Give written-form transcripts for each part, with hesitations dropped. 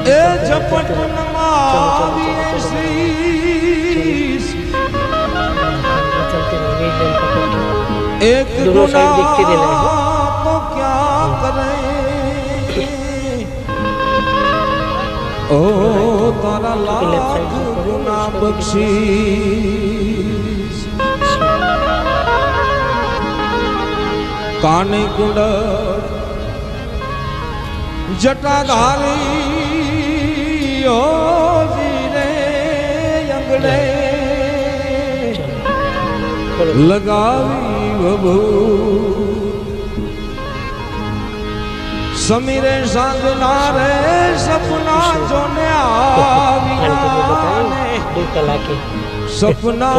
એ ઝપટમાં વીસીસ એક ગુના તો ક્યાં કરે ઓ તારા લાખ ગુના બક્ષીસ કાને કુંડ જટાધારી ઓ જીરે અંગડે લગાવી બબુ સમીરે સાંજના રે સપના જોને આવ્યા સપના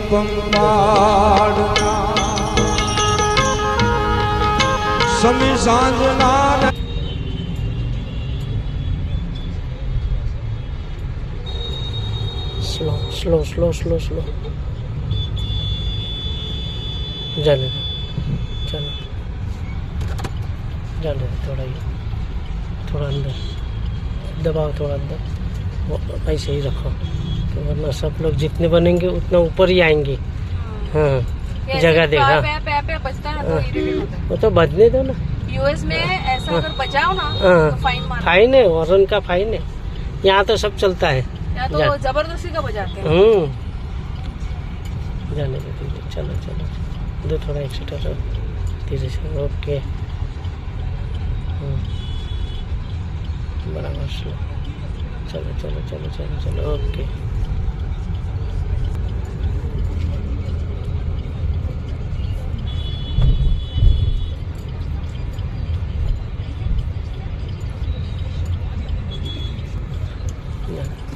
પંપાડ સમી સાંજના slow slow slow slow slow जाने दो चलो जाने दो थोड़ा अंदर दबाओ थोड़ा अंदर ऐसे ही रखो तो वरना सब लोग जितने बनेंगे उतना ऊपर ही आएंगे हाँ जगह देगा वो तो बजने दो ना यूएस में ऐसा अगर बजाओ ना तो फाइन है हॉर्न का फाइन है यहाँ तो सब चलता है या तो जबरदस्ती का बजाते हैं जाने दो धीरे चलो चलो दो थोड़ा एक्स्ट्रा धीरे से ओके बराबर स्लो चलो चलो चलो चलो चलो ओके Yeah.